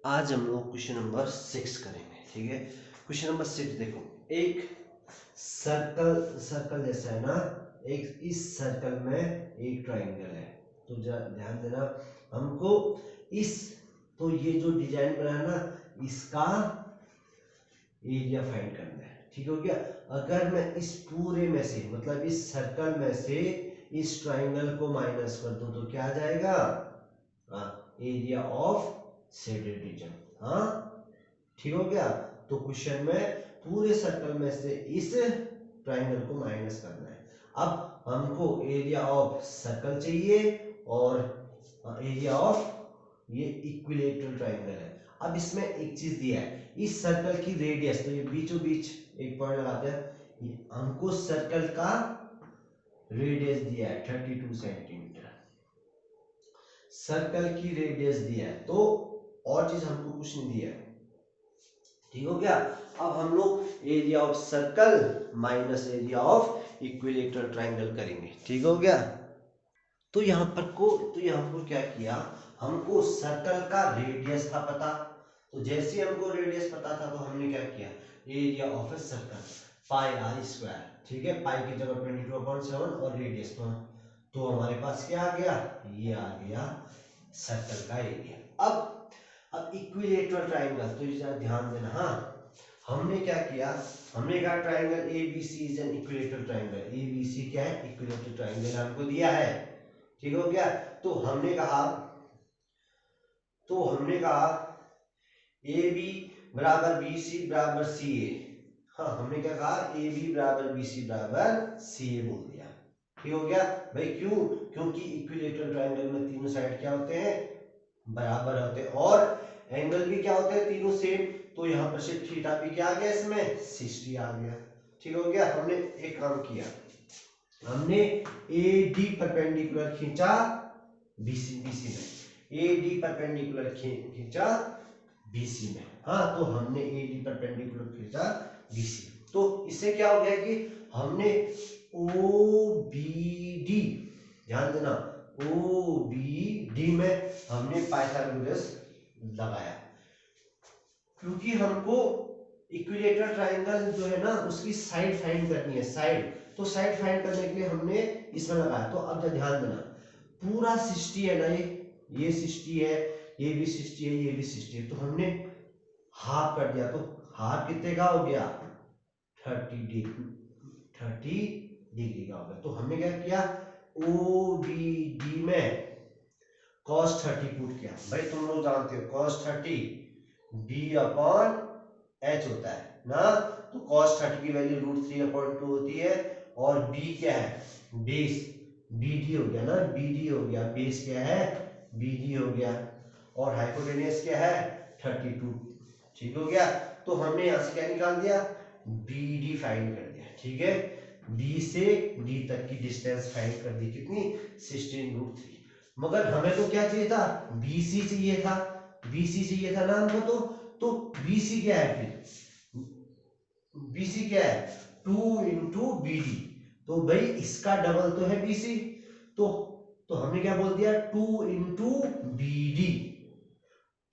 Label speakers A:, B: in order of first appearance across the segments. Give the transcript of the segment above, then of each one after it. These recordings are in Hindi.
A: आज हम लोग क्वेश्चन नंबर 6 करेंगे। ठीक है, क्वेश्चन नंबर 6 देखो, एक सर्कल जैसा है ना, एक इस सर्कल में एक ट्राइंगल है। तो ध्यान देना, हमको इस तो ये जो डिजाइन बना है ना, इसका एरिया फाइंड करना है। ठीक हो गया। अगर मैं इस पूरे में से मतलब इस सर्कल में से इस ट्राइंगल को माइनस कर दूं तो क्या आ जाएगा? Area of shaded region. हाँ, ठीक हो गया। तो क्वेश्चन में पूरे सर्कल में से इस ट्राइंगल को माइनस करना है। अब हमको एरिया ऑफ सर्कल चाहिए और एरिया ऑफ ये इक्विलेटरल ट्राइंगल है। अब इसमें एक चीज दिया है, इस सर्कल की रेडियस, तो ये बीचों बीच एक पॉइंट लगाते हैं, हमको सर्कल का रेडियस दिया है 32 सेंटीमीटर। सर्कल की रेडियस दिया है, तो और चीज हमको कुछ नहीं दिया है। ठीक हो गया। अब हम लोग area of circle minus area of equilateral triangle करेंगे। ठीक हो गया। तो यहाँ पर क्या किया, हमको सर्कल का रेडियस था पता, तो जैसे हमको रेडियस पता था तो हमने क्या किया, area of a circle pi r square. ठीक है, पाई की जगह 22/7 और रेडियस तो हमारे पास क्या आ गया, ये आ गया सर्कल का एरिया। अब इक्विलेटरल ट्राइंगल, तो ये ध्यान देना। हाँ, हमने क्या किया, हमने कहा triangle A B C is an equilateral triangle. A B C क्या है, इक्विलेटरल ट्राइंगल हमको दिया है। ठीक हो गया। तो हमने कहा ए बी बराबर बी सी बराबर सी ए। हाँ, हमने क्या कहा, ए बी बराबर बी सी बराबर सी ए बोल दिया। ठीक हो गया भाई। क्यों? क्योंकि इक्विलेटरल ट्राइंगल में तीनों साइड क्या होते हैं, बराबर होते हैं, और एंगल भी क्या होते हैं, तीनों सेम। तो यहाँ पर से थीटा भी क्या आ गया, इसमें 60 आ गया। ठीक हो गया। हमने एक काम किया, हमने ए डी परपेंडिकुलर खींचा बीसी में, ए डी परपेंडिकुलर खींचा बीसी में। हाँ, तो हमने ए डी परपेंडिकुलर खींचा बीसी, तो इससे क्या हो गया कि हमने ओ बी डी, ध्यान देना, ओ बी डी में हमने पाइथागोरस लगाया, क्योंकि हमको इक्विलेटरल ट्राइंगल जो है ना उसकी साइड फाइंड करनी है, साइड। तो साइड फाइंड करने के लिए हमने इसमें लगाया। तो अब ध्यान देना, पूरा 60 है ना, ये 60 है, ये भी 60 है, ये भी 60 है, तो हमने हाफ कर दिया। तो हाफ कितने का हो गया, 30 डिग्री का हो गया। तो हमने क्या किया, ओ बी डी में cos 30 पुट किया। भाई तुम लोग जानते हो cos 30 b/h होता है ना, तो cos 30 की वैल्यू √3/2 होती है, और b क्या है, बेस, bd हो गया ना, bd हो गया, बेस क्या है, bd हो गया, और हाइपोटेन्यूज क्या है, 32। ठीक हो गया। तो हमने यहां से क्या निकाल दिया, bd फाइंड कर दिया। ठीक है, b से d तक की डिस्टेंस फाइंड कर दी, कितनी, 16√3। मगर हमें तो क्या चाहिए था, BC चाहिए था, BC चाहिए था ना हमको। तो BC क्या है, फिर BC क्या है, 2 इंटू BD। तो भाई इसका डबल तो है BC, तो हमने क्या बोल दिया, 2 इंटू BD।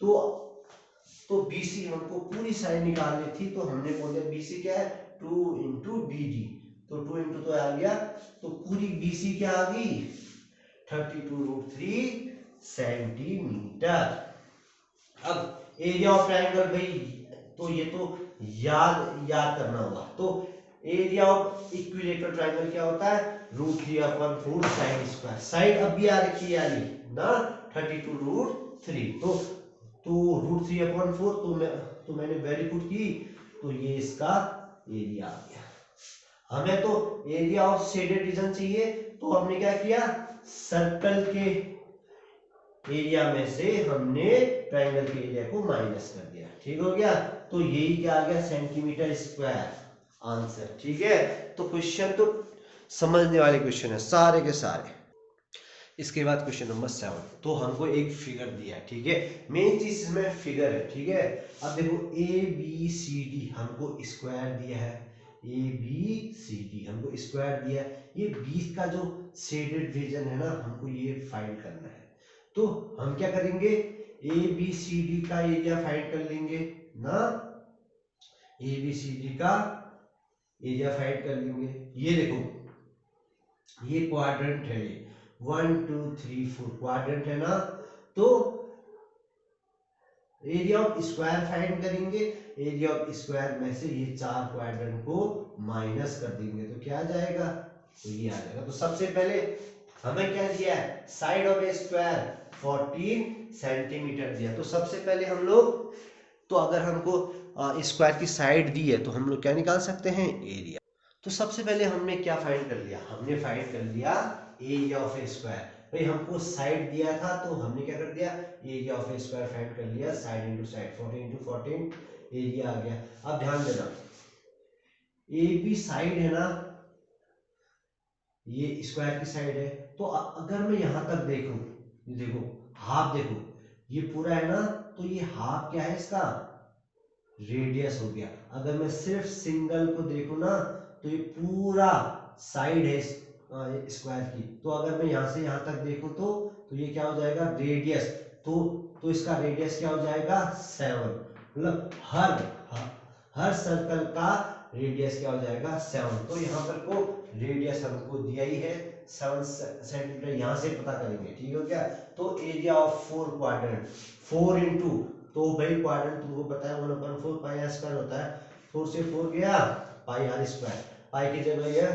A: तो BC हमको पूरी साइड निकालनी थी, तो हमने बोल दिया BC क्या है, 2 इंटू BD। तो 2 इंटू तो आ गया, तो पूरी BC क्या आ गई, 32√3 सेंटीमीटर। अब एरिया ऑफ ट्राइंगल भाई, तो ये तो याद करना होगा। तो एरिया ऑफ इक्विलेटरल ट्राइंगल क्या होता है, √3/4 साइन स्क्वायर। साइड अब भी आ रखी है यानी ना, 32√3। तो √3/4 तो मैंने वैल्यू पुट की, तो ये इसका एरिया आ गया। हमें तो एरिया ऑफ शेडेड रीजन चाहिए, तो हमने क्या किया, सर्कल के एरिया में से हमने ट्राइंगल के एरिया को माइनस कर दिया। ठीक हो गया। तो यही क्या आ गया, सेंटीमीटर स्क्वायर आंसर। ठीक है, तो क्वेश्चन तो समझने वाले क्वेश्चन है सारे के सारे। इसके बाद क्वेश्चन नंबर 7, तो हमको एक फिगर दिया है। ठीक है, मेन चीज इसमें फिगर है। ठीक है, अब देखो ए बी सी डी हमको स्क्वायर दिया है, ए बी सी डी हमको स्क्वायर दिया है। ये बीच का जो शेडेड रीजन है ना, हमको ये फाइंड करना है। तो हम क्या करेंगे, ABCD का एरिया फाइंड कर लेंगे ना, ABCD का एरिया फाइंड कर लेंगे। ये देखो ये क्वाड्रेंट है, ये 1 2 3 4 क्वाड्रेंट है ना, तो एरिया ऑफ स्क्वायर फाइंड करेंगे। एरिया ऑफ स्क्वायर में से ये 4 क्वाड्रेंट को माइनस कर देंगे तो क्या आ जाएगा, तो ये आ जाएगा। तो सबसे पहले हमें क्या दिया है, side of a square 14 centimetre दिया। तो सबसे पहले हम लोग, तो अगर हमको स्क्वायर की साइड दी है तो हम लोग क्या निकाल सकते हैं, एरिया। तो सबसे पहले हमने क्या फाइंड कर लिया, हमने फाइंड कर लिया एरिया ऑफ ए स्क्वायर। भाई हमको साइड दिया था तो हमने क्या कर दिया, area of a square find कर लिया, side into side 14 into 14 area आ गया। अब ध्यान देना, ए बी साइड है ना, ये स्क्वायर की साइड है, तो अगर मैं यहां तक देखूं, ये देखो हाफ, देखो ये पूरा है ना, तो ये हाफ क्या है इसका, रेडियस हो गया। अगर मैं सिर्फ सिंगल को देखूं ना, तो ये पूरा साइड है स्क्वायर की। तो अगर मैं यहां से यहां तक देखूं तो ये क्या हो जाएगा, रेडियस। तो इसका रेडियस क्या हो जाएगा, 7। मतलब हर सर्कल का रेडियस क्या हो जाएगा, 7। तो यहाँ पर को रेडियस हमको दिया ही है 7 सेंटीमीटर, यहाँ से पता करेंगे, ठीक हो गया। तो एरिया ऑफ 4 क्वाड्रेंट, 4 इंटू, तो भाई क्वाड्रेंट तुमको पता है 1/4 पाई आर स्क्वायर होता है, 4 से 4 गया पाई आर स्क्वायर, पाई की जगह ये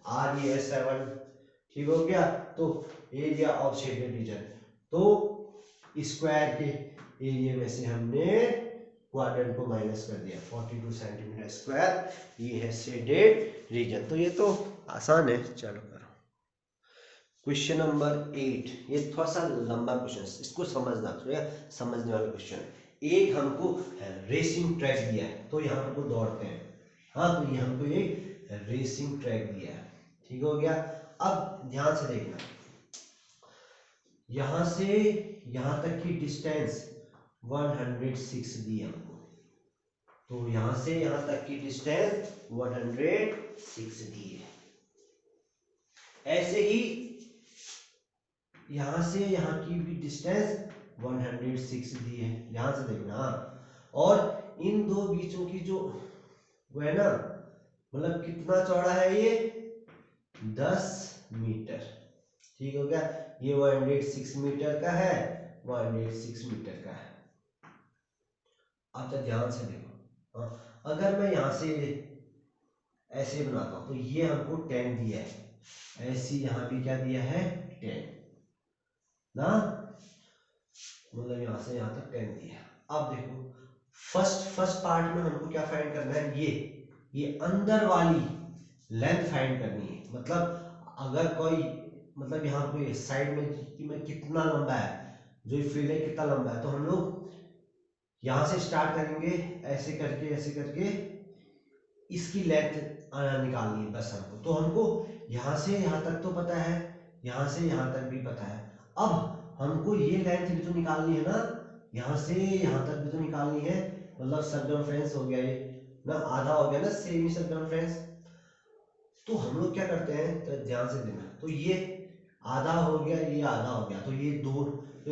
A: आर, ये 7, ठीक हो गया। तो एरिया ऑफ शेडेड रीजन, तो स्क्वायर के एरिया में से हमने क्वाड्रेंट को माइनस कर दिया, 42 सेंटीमीटर स्क्वायर, ये है शेडेड रीजन। तो ये तो आसान है, चलो करो। क्वेश्चन नंबर 8, ये थोड़ा सा लंबा क्वेश्चन, इसको समझना, थोड़ा समझने वाला क्वेश्चन है। एक हमको रेसिंग ट्रैक दिया है, तो यहाँ पर को दौड़ते हैं, हाँ, तो ये हमको एक रेसिंग ट्रैक दिया है, ठीक हो गया। अब ध्यान से देखना, यहां से यहां तक की डिस्टेंस 106 दी हमको, तो यहां से यहां तक की डिस्टेंस 106 दी है। ऐसे ही यहां से यहां की भी डिस्टेंस 106 दी है, ध्यान से देखना। और इन दो बीचों की जो वो है ना, मतलब कितना चौड़ा है ये, 10 मीटर, ठीक हो गया। ये 106 मीटर का है, 106 मीटर का है। अच्छा ध्यान से देखो, अगर मैं यहां से ऐसे बनाता हूं तो ये हमको 10 दिया है, ऐसे यहां भी क्या दिया है, 10 ना, मतलब यहां से यहां तक 10 दिया। अब देखो फर्स्ट पार्ट में हमको क्या फाइंड करना है, ये अंदर वाली लेंथ फाइंड करनी है। मतलब अगर कोई, मतलब यहाँ पे साइड में कितना लंबा है, जो ये फील्ड है कितना लंबा है, तो हम लोग यहां से स्टार्ट करेंगे, ऐसे करके इसकी लेंथ निकालनी है बस हमको। तो हमको यहां से यहां तक तो पता है, यहां से यहां तक भी पता है। अब हमको ये लेंथ भी तो निकालनी है ना, यहां से यहां तक भी तो निकालनी है, मतलब सर्कमफ्रेंस हो गया ये ना, आधा हो गया ना सेमी सर्कमफ्रेंस। तो हम लोग क्या करते हैं, तो ध्यान से देना, तो ये आधा हो गया, ये आधा हो गया, तो ये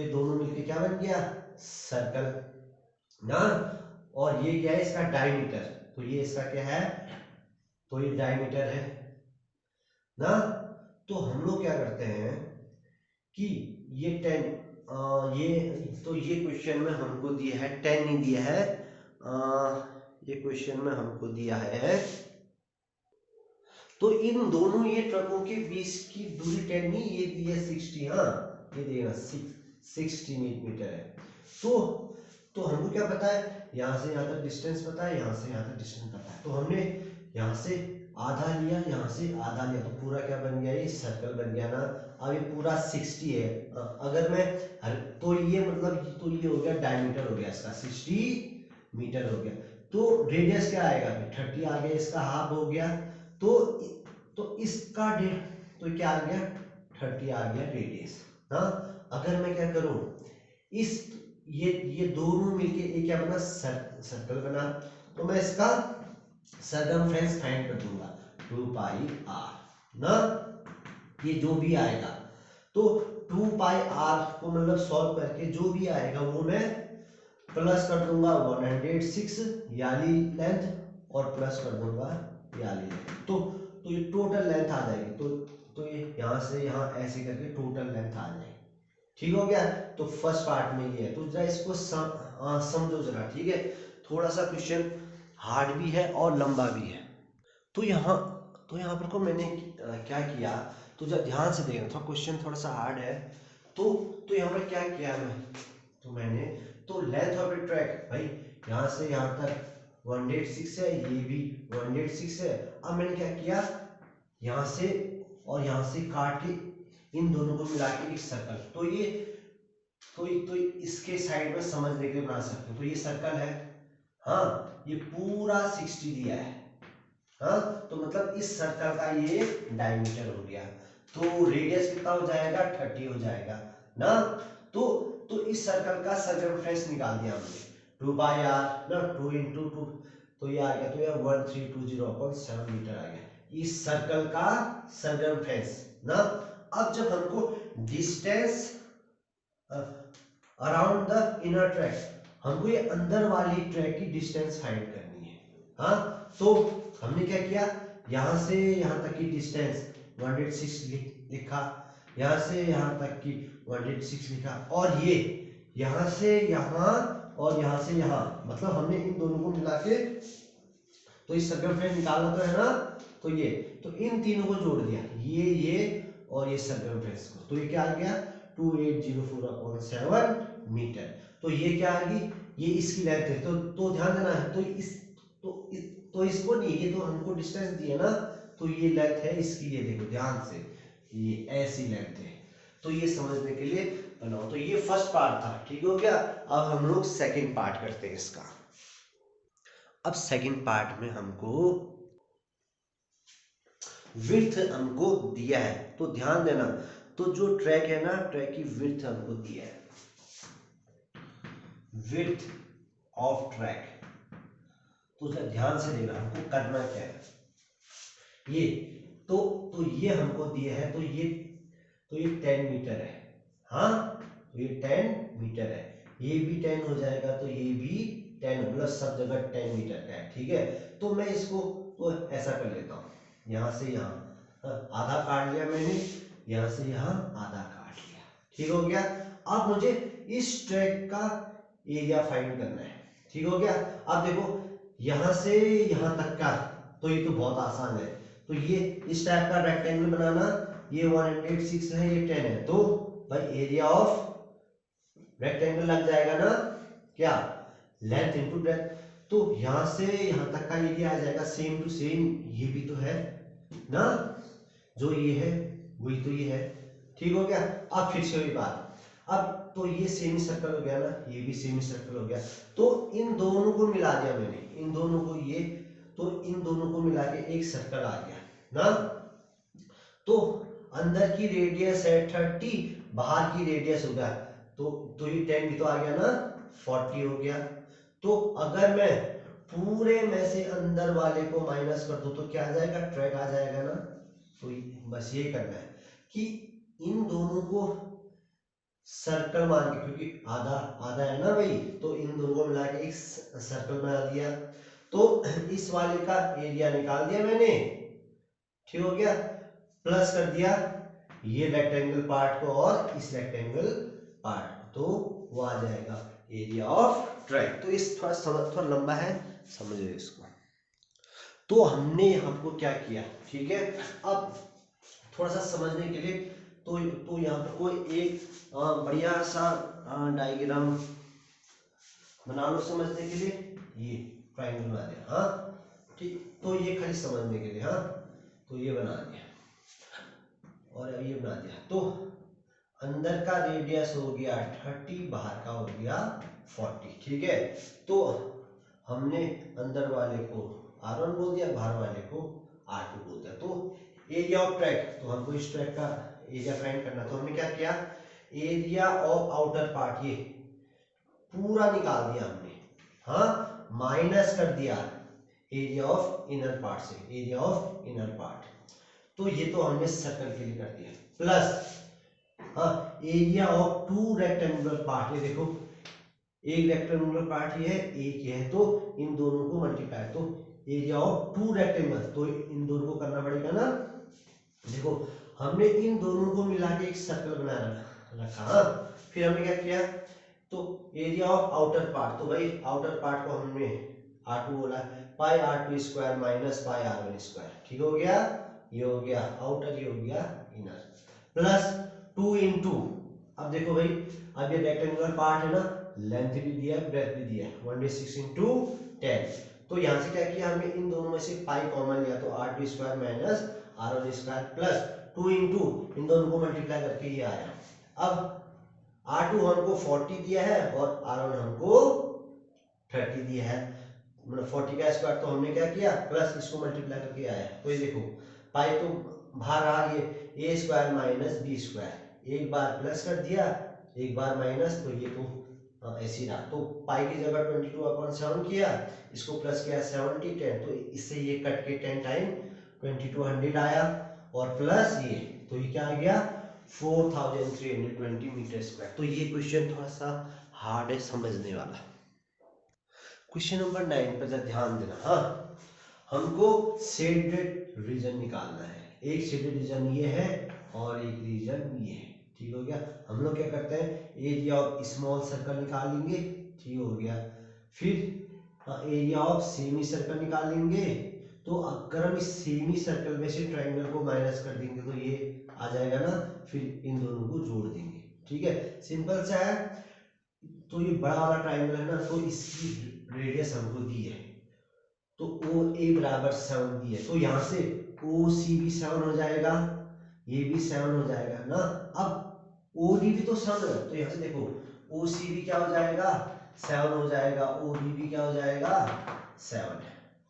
A: दोनों मिलके क्या बन गया, सर्कल ना। और ये क्या है, इसका डायमीटर, तो ये इसका क्या है, तो ये डायमीटर है ना। तो हम लोग क्या करते हैं कि ये 10, ये तो ये क्वेश्चन में हमको दिया है 10 नहीं दिया है, ये क्वेश्चन में हमको दिया है, तो इन दोनों ये ट्रकों के बीच की दूरी 10 नहीं, ये दी है 60, हाँ ये देगा 60 मीटर है। तो हमको क्या पता है, यहाँ से यहाँ तक डिस्टेंस पता है, यहाँ से यहाँ तक डिस्टेंस पता है, तो हमने यहाँ से आधा लिया, यहाँ से आधा लिया, तो पूरा क्या बन गया, ये सर्कल बन गया ना। अब ये पूरा 60 है, अगर मैं तो ये मतलब, तो ये हो गया डायमीटर हो गया इसका, 60 मीटर हो गया। तो रेडियस क्या आएगा, 30 आ गया, इसका हाफ हो गया, तो इसका तो क्या आ गया, 30 आ गया रेडियस ना। अगर मैं क्या करूं, इस ये दोनों मिलके एक क्या बना, सर्कल बना, तो मैं इसका सर्कमफ्रेंस फाइंड कर दूंगा 2 पाई आर ना, ये जो भी आएगा। तो 2 पाई आर को मतलब सॉल्व करके जो भी आएगा वो मैं प्लस कर दूंगा 106 याली लेंथ और प्लस कर दूंगा याली लेंथ। तो ये टोटल लेंथ आ जाएगी। तो ये यहाँ से यहाँ ऐसे करके टोटल लेंथ आ जाएगी। ठीक हो गया। तो फर्स्ट पार्ट में ये है, तो जरा इसको समझो जरा, ठीक है। थोड़ा सा क्वेश्चन हार्ड भी है और लंबा भी है। तो यहाँ पर को मैंने क्या किया, तो जब ध्यान से देखना, थोड़ा क्वेश्चन थोड़ा सा हार्ड है। तो यहाँ पर क्या किया मैंने तो लेंथ ऑफ द ट्रैक भाई यहाँ से यहाँ तक 106 है, ये भी 106 है। अब मैंने क्या किया, यहाँ से और यहाँ से काट के इन दोनों को मिला के एक सर्कल, तो इसके साइड में समझने के लिए बना सकते हो। तो ये सर्कल है, हाँ, ये पूरा 60 दिया है, हाँ, तो मतलब इस सर्कल का ये डायमीटर हो गया। तो रेडियस कितना हो जाएगा, 30 हो जाएगा ना। तो इस सर्कल का सर्कमफ्रेंस निकाल दिया हमने, 2 बाई आर ना, 2 इंटू 2, तो ये आ गया, तो ये 1320/7 मीटर आ गया इस सर्कल का सर्कमफ्रेंस ना। अब जब हमको distance around the inner track, हमको ये अंदर वाली ट्रैक की डिस्टेंस फाइंड करनी है, हाँ। तो हमने क्या किया, यहाँ से यहाँ तक की डिस्टेंस 106 लिखा, यहाँ से यहाँ तक की 106 लिखा, और ये यहाँ से यहाँ और यहाँ से यहाँ, मतलब हमने इन दोनों को मिला के तो इस सर्कमफ्रेंस निकालना तो है ना। तो ये तो इन तीनों को जोड़ दिया, ये और ये सर्कमफ्रेंस को, तो ये क्या आ गया 2804/7 मीटर। तो ये क्या आ गई, ये इसकी लेंथ है। तो ध्यान देना है, तो इसको नहीं, ये तो हमको डिस्टेंस दी है ना, तो ये लेंथ है इसकी, ये देखो ध्यान से, ये ऐसी लेंथ है। तो ये समझने के लिए बनाओ। तो ये फर्स्ट पार्ट था, ठीक हो गया। अब हम लोग सेकंड पार्ट करते हैं इसका। अब सेकंड पार्ट में हमको विड्थ हमको दिया है, तो ध्यान देना। तो जो ट्रैक है ना, ट्रैक की विड्थ हमको दिया है, विड्थ ऑफ ट्रैक। तो ध्यान से देना, हमको करना क्या है, ये तो ये हमको दिया है, तो ये 10 मीटर है, हाँ, तो ये 10 मीटर है, ये भी 10 हो जाएगा, तो ये भी 10, मतलब सब जगह 10 मीटर का है, ठीक है। तो मैं इसको तो ऐसा कर लेता हूँ, यहाँ से यहाँ आधा काट लिया मैंने, यहाँ से यहाँ आधा काट लिया, ठीक हो गया। अब मुझे इस ट्रैक का एरिया फाइंड करना है, ठीक हो गया। अब देखो यहाँ से यहाँ तक का, तो ये तो बहुत आसान है। तो ये इस टाइप का रेक्टेंगल बनाना, ये 106 है, ये 10 है, तो भाई एरिया ऑफ रेक्टेंगल लग जाएगा ना, क्या, लेंथ इनटू ब्रेड्थ। तो यहाँ से यहाँ तक का एरिया आ जाएगा सेम टू सेम, ये भी तो है ना, जो ये है वही तो ये है, ठीक हो गया। अब फिर से वही बात, अब तो ये सेमी सर्कल हो गया ना, ये भी सेमी सर्कल हो गया, तो इन दोनों को मिला दिया मैंने, इन दोनों को, ये तो इन दोनों को मिला के एक सर्कल आ गया ना। तो अंदर की रेडियस है 30, बाहर की रेडियस हो गया, तो ये 10 भी तो आ गया ना, 40 हो गया। तो अगर मैं पूरे में से अंदर वाले को माइनस कर दूं तो क्या आ जाएगा, ट्रैक आ जाएगा ना। तो बस ये करना है कि इन दोनों को सर्कल मान के, क्योंकि आधा आधा है ना भाई, तो इन दोनों को मिला के एक सर्कल बना दिया। तो इस वाले का एरिया निकाल दिया मैंने, ठीक हो गया, प्लस कर दिया ये रेक्टेंगल पार्ट को और इस रेक्टेंगल पार्ट को, तो वो आ जाएगा एरिया ऑफ ट्रैक। तो इस थोड़ा लंबा है, समझिए इसको। तो हमको क्या किया, ठीक है। अब थोड़ा सा समझने के लिए तो यहाँ पर कोई एक बढ़िया सा डायग्राम बना लो समझने के लिए। ये ट्रायंगल बना दिया, हाँ, ठीक। तो ये खाली समझने के लिए, हाँ, तो ये बना दिया और अब ये बना दिया। तो अंदर का रेडियस हो गया 30, बाहर का हो गया 40, ठीक है। तो हमने अंदर वाले को R1 बोल दिया, बाहर वाले को R2 बोल दिया। तो एरिया ऑफ ट्रैक, तो हमको इस ट्रैक का एरिया फाइंड करना, तो हमने क्या किया, एरिया ऑफ आउटर पार्ट ये पूरा निकाल दिया हमने, हाँ, माइनस कर दिया एरिया ऑफ इनर पार्ट से, एरिया ऑफ इनर पार्ट। तो ये तो हमने सर्कल के लिए कर दिया, प्लस हाँ, area of two rectangular part, ये देखो एक रेक्टेंगुलर पार्ट ये है, एक ये है, तो इन दोनों को मल्टीप्लाई, तो एरिया ऑफ टू रेक्टेंगल, तो इन दोनों को करना पड़ेगा ना। देखो हमने इन दोनों को मिला के एक सर्कल बना रखा। हाँ, फिर हमने क्या किया, तो एरिया ऑफ आउटर पार्ट, तो भाई आउटर पार्ट को हमने R2 बोला, पाई R2 square minus pi R1 square, ठीक हो गया, ये हो गया आउटर, ये हो गया इनर, प्लस 2 इंटू, अब देखो भाई अब ये रेक्टेंगुलर पार्ट है ना, लेंथ भी दिया है ब्रेथ भी दिया है, 1/6 इंटू 10, तो यहाँ से क्या किया हमने, इन दोनों में से पाई कॉमन लिया, तो R2 square minus R1 square plus 2 into इन दोनों को मल्टीप्लाई करके ये आया। अब R2 हमको 40 दिया है और R1 हमको 30 दिया है, मतलब 40 का स्क्वायर, तो हमने क्या किया प्लस इसको मल्टीप्लाई करके आया, तो ये देखो पाई तो बाहर रहा, ये a square minus B square, एक बार प्लस कर दिया एक बार माइनस, तो ये तो ऐसे ही रहा, तो पाई की जगह 22/7 किया, इसको प्लस किया 70 10, तो इससे ये कट के 10 टाइम 2200 आया, और प्लस ये, तो ये क्या आ गया 4320 मीटर स्क्वायर। तो ये क्वेश्चन थोड़ा सा हार्ड है समझने वाला। क्वेश्चन नंबर 9 पर जरा ध्यान देना। हाँ, हमको शेडेड रीजन निकालना है, एक शेडेड रीजन ये है और एक रीजन ये है, ठीक हो गया। हम लोग क्या करते हैं, एरिया ऑफ स्मॉल सर्कल निकाल लेंगे, ठीक हो गया, फिर एरिया ऑफ सेमी सर्कल निकाल लेंगे, तो अगर हम इस सेमी सर्कल में से ट्रायंगल को माइनस कर देंगे तो ये आ जाएगा ना, फिर इन दोनों को जोड़ देंगे, ठीक है, सिंपल सा है। तो ये बड़ा वाला ट्रायंगल है ना, तो इसकी रेडियस हमको दी है, तो ओ ए बराबर 7 दी है, तो यहाँ से ओ सी भी 7 हो जाएगा, ये भी 7 हो जाएगा ना। अब ओ डी भी तो 7 है, तो यहाँ से देखो ओ सी भी क्या हो जाएगा 7 हो जाएगा, ओ डी भी क्या हो जाएगा 7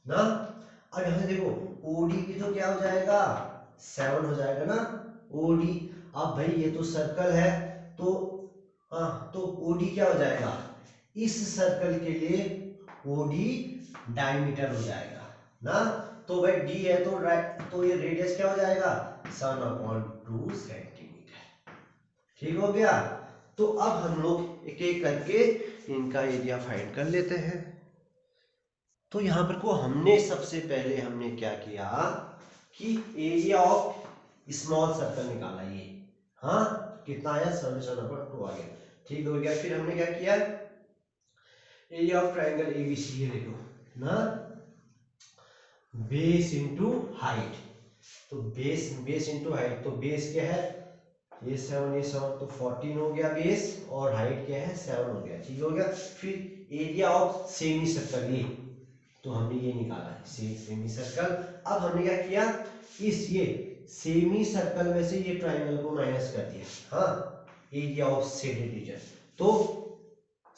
A: ना। अब यहाँ से देखो ओ डी भी तो क्या हो जाएगा 7 हो जाएगा ना, ओ डी। अब भाई ये तो सर्कल है, तो हाँ, तो ओ डी क्या हो जाएगा, इस सर्कल के लिए ओडी डायमीटर हो जाएगा ना, तो भाई डी है तो ये रेडियस क्या हो जाएगा 7/2 सेंटीमीटर, ठीक हो गया। तो अब हम लोग एक एक करके इनका एरिया फाइंड कर लेते हैं। तो यहाँ पर को हमने सबसे पहले हमने क्या किया कि एरिया ऑफ स्मॉल सर्कल निकाला, ये हाँ कितना आया 7/2 आ गया, ठीक हो गया। फिर हमने क्या किया, एरिया ऑफ ट्रायंगल एबीसी, ये देखो ना, बेस इंटू हाइट, तो बेस इंटू हाइट, तो बेस क्या है ये 7 तो 14 हो गया बेस, और हाइट क्या है 7 हो गया, ठीक हो गया। फिर एरिया ऑफ सेमी सर्कल, ये तो हमने ये निकाला है सेमी सर्कल। अब हमने क्या किया, इस ये सेमी सर्कल में से ये ट्रायंगल को माइनस कर दिया, हाँ एरिया ऑफ शेडेड रीजन, तो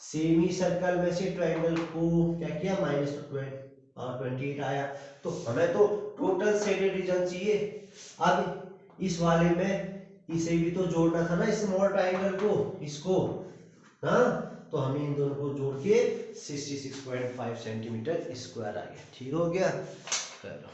A: सेमी सर्कल में से ट्रायंगल को क्या किया माइनस 28 आया, तो हमें तो टोटल शेडेड रीजन चाहिए। अब इस वाले में इसे भी तो जोड़ना था ना, स्मॉल ट्रायंगल को, इसको हाँ, तो हमें इन दोनों को जोड़ के 66.5 सेंटीमीटर स्क्वायर आ गया, ठीक हो गया। चलो